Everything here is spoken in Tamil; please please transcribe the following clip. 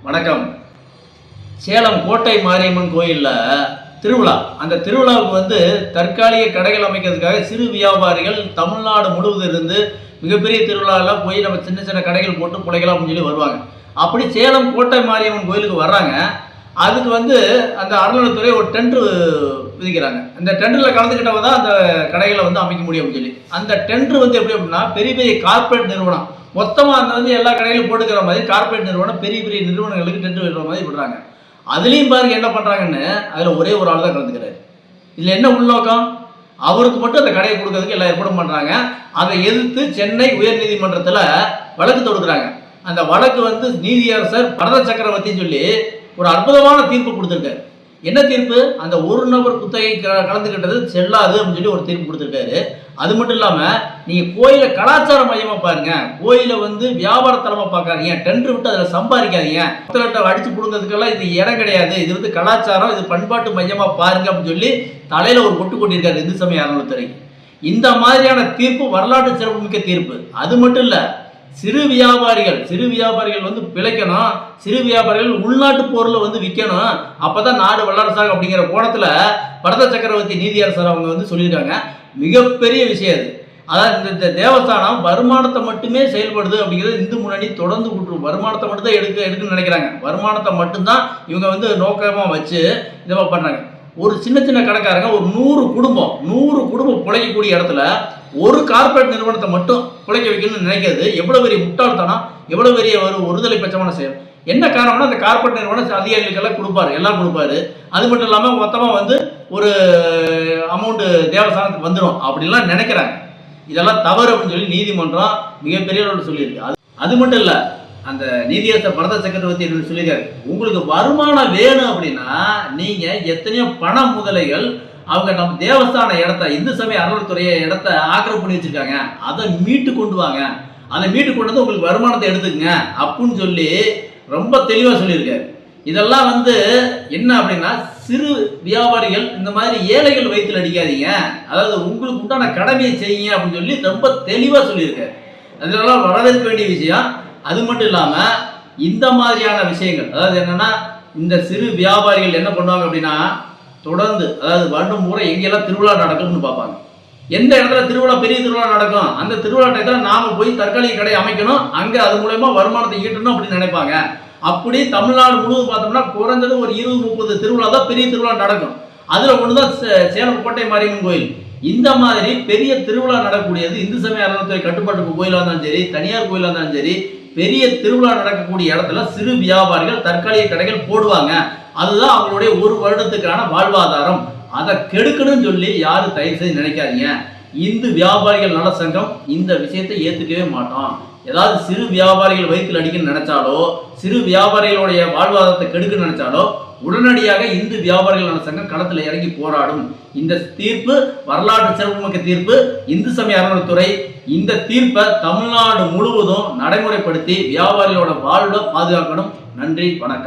வணக்கம். சேலம் கோட்டை மாரியம்மன் கோயிலில் திருவிழா. அந்த திருவிழாவுக்கு தற்காலிக கடைகள் அமைக்கிறதுக்காக சிறு வியாபாரிகள் தமிழ்நாடு முழுவதும் இருந்து மிகப்பெரிய திருவிழாவில் போய் நம்ம சின்ன சின்ன கடைகள் போட்டு பிழைக்கலாம் அப்படின்னு சொல்லி வருவாங்க. அப்படி சேலம் கோட்டை மாரியம்மன் கோயிலுக்கு வர்றாங்க. அதுக்கு அந்த அறநிலையத்துறை ஒரு டெண்டர் விதிக்கிறாங்க. அந்த டெண்டரில் கலந்துக்கிட்டவங்க தான் அந்த கடைகளை அமைக்க முடியும் அப்படின்னு சொல்லி. அந்த டெண்டர் எப்படி அப்படின்னா, பெரிய பெரிய கார்பரேட் நிறுவனம் மொத்தமாக அந்த எல்லா கடையிலும் போட்டுக்கிற மாதிரி கார்பரேட் நிறுவனம் பெரிய பெரிய நிறுவனங்களுக்கு டெண்டர் விடுற மாதிரி விடுறாங்க. அதுலேயும் பாருங்க என்ன பண்ணுறாங்கன்னு, அதில் ஒரே ஒரு ஆள் தான் கலந்துக்கிறாரு. இதில் என்ன உள்நோக்கம்? அவருக்கு மட்டும் அந்த கடையை கொடுக்கறதுக்கு எல்லா ஏற்பாடும் பண்ணுறாங்க. அதை எதிர்த்து சென்னை உயர்நீதிமன்றத்தில் வழக்கு தொடுக்கிறாங்க. அந்த வழக்கு நீதியரசர் பரத சக்கரவர்த்தின்னு சொல்லி ஒரு அற்புதமான தீர்ப்பு கொடுத்துருக்காரு. என்ன தீர்ப்பு? அந்த ஒரு நபர் குத்தகை கலந்துக்கிட்டது செல்லாது அப்படின்னு சொல்லி ஒரு தீர்ப்பு கொடுத்துருக்காரு. அது மட்டும் இல்லாமல் நீங்கள் கோயிலை கலாச்சார மையமாக பாருங்க, கோயிலை வியாபார தளமாக பார்க்காதீங்க, டெண்டர் விட்டு அதில் சம்பாதிக்காதீங்க, மக்கள்கிட்ட அடிச்சு கொடுக்கறதுக்கெல்லாம் இது இடம் கிடையாது, இது கலாச்சாரம், இது பண்பாட்டு மையமாக பாருங்க அப்படின்னு சொல்லி தலையில் ஒரு கொட்டு கொட்டியிருக்காரு இந்து சமய அறநிலையத்துறை. இந்த மாதிரியான தீர்ப்பு வரலாற்று சிறப்புமிக்க தீர்ப்பு. அது மட்டும் இல்லை, சிறு வியாபாரிகள் பிழைக்கணும், சிறு வியாபாரிகள் உள்நாட்டு பொருளை விற்கணும், அப்பதான் நாடு வல்லரசாகும் அப்படிங்கிற கோணத்தில் பரத சக்கரவர்த்தி நீதியரசர் அவங்க சொல்லியிருக்காங்க. மிகப்பெரிய விஷயம் அது. அதாவது இந்த தேவஸ்தானம் வருமானத்தை மட்டுமே செயல்படுது அப்படிங்கிறது இந்து முன்னணி தொடர்ந்து விட்டுரும். வருமானத்தை மட்டும் தான் எடுக்குன்னு நினைக்கிறாங்க. வருமானத்தை மட்டும்தான் இவங்க நோக்கமாக வச்சு இதை பண்ணுறாங்க. ஒரு சின்ன சின்ன கடைக்காரங்க ஒரு 100 குடும்பம் பிழைக்கக்கூடிய இடத்துல ஒரு கார்பரேட் நிறுவனத்தை மட்டும் பிழைக்க வைக்கணும்னு நினைக்கிறது எவ்வளோ பெரிய முட்டாள்தனம், எவ்வளோ பெரிய ஒரு ஒருதலை பட்சமான செயல். என்ன காரணம்னா, அந்த கார்பரேட் நிறுவனம் அதிகாரிகளுக்கெல்லாம் கொடுப்பாரு, எல்லாம் கொடுப்பாரு. அது மட்டும் இல்லாமல் மொத்தமாக ஒரு அமௌண்ட்டு தேவஸ்தானத்துக்கு வந்துடும் அப்படிலாம் நினைக்கிறாங்க. இதெல்லாம் தவறு அப்படின்னு சொல்லி நீதிமன்றம் மிகப்பெரிய சொல்லியிருக்கு. அது மட்டும் இல்லை, அந்த நீதியரசர் பரத சக்கரவர்த்தி சொல்லியிருக்காரு, உங்களுக்கு வருமானம் வேணும் அப்படின்னா நீங்கள் எத்தனையோ பண முதலைகள் அவங்க நம்ம தேவஸ்தான இடத்த, இந்து சமய அறநிலையத்துறைய இடத்த ஆக்கிரமிப்பு பண்ணி வச்சிருக்காங்க, அதை மீட்டு கொண்டு வாங்க, அதை மீட்டு கொண்டு வந்து உங்களுக்கு வருமானத்தை எடுத்துக்கங்க அப்படின்னு சொல்லி ரொம்ப தெளிவாக சொல்லியிருக்காரு. இதெல்லாம் என்ன அப்படின்னா, சிறு வியாபாரிகள் இந்த மாதிரி ஏழைகள் வயிற்றில் அடிக்காதீங்க, அதாவது உங்களுக்கு உண்டான கடமையை செய்யுங்க அப்படின்னு சொல்லி ரொம்ப தெளிவாக சொல்லியிருக்காரு. அதெல்லாம் வரவேற்க வேண்டிய விஷயம். அது மட்டும் இல்லாமல் இந்த மாதிரியான விஷயங்கள், அதாவது என்னன்னா, இந்த சிறு வியாபாரிகள் என்ன பண்ணுவாங்க அப்படின்னா, தொடர்ந்து அதாவது வருடம் பூரா எங்கெல்லாம் திருவிழா நடக்கும்னு பார்ப்பாங்க. எந்த இடத்துல திருவிழா, பெரிய திருவிழா நடக்கும், அந்த திருவிழா டயத்தில் நாம போய் தற்காலிக கடை அமைக்கணும், அங்கே அது மூலயமா வருமானத்தை ஈட்டணும் அப்படின்னு நினைப்பாங்க. அப்படி தமிழ்நாடு முழுவதும் பார்த்தோம்னா குறைஞ்சது ஒரு 20-30 திருவிழா தான் பெரிய திருவிழா நடக்கும். அதில் ஒன்று தான் சேலம் கோட்டை மாரியம்மன் கோயில். இந்த மாதிரி பெரிய திருவிழா நடக்கக்கூடியது இந்து சமய அறநிலையத்துறை கட்டுப்பாட்டு கோயிலாக இருந்தாலும் சரி, தனியார் கோயிலாக இருந்தாலும் சரி, பெரிய திருவிழா நடக்கக்கூடிய இடத்துல சிறு வியாபாரிகள் தற்காலிக கடைகள் போடுவாங்க. அதுதான் அவங்களுடைய ஒரு வருடத்துக்கான வாழ்வாதாரம். அதை கெடுக்கணும்னு சொல்லி யாரும் தயவு செய்து நினைக்காதீங்க. இந்து வியாபாரிகள் நல சங்கம் இந்த விஷயத்தை ஏற்றுக்கவே மாட்டோம். ஏதாவது சிறு வியாபாரிகள் வயிற்றில் அடிக்கணும்னு நினைச்சாலோ, சிறு வியாபாரிகளுடைய வாழ்வாதாரத்தை கெடுக்கணும்னு நினைச்சாலோ உடனடியாக இந்து வியாபாரிகள் நல சங்கம் களத்தில் இறங்கி போராடும். இந்த தீர்ப்பு வரலாற்று சிறப்புமிக்க தீர்ப்பு. இந்து சமய அறநிலையத்துறை இந்த தீர்ப்பை தமிழ்நாடு முழுவதும் நடைமுறைப்படுத்தி வியாபாரிகளோட வாழ்வை பாதுகாக்கணும். நன்றி, வணக்கம்.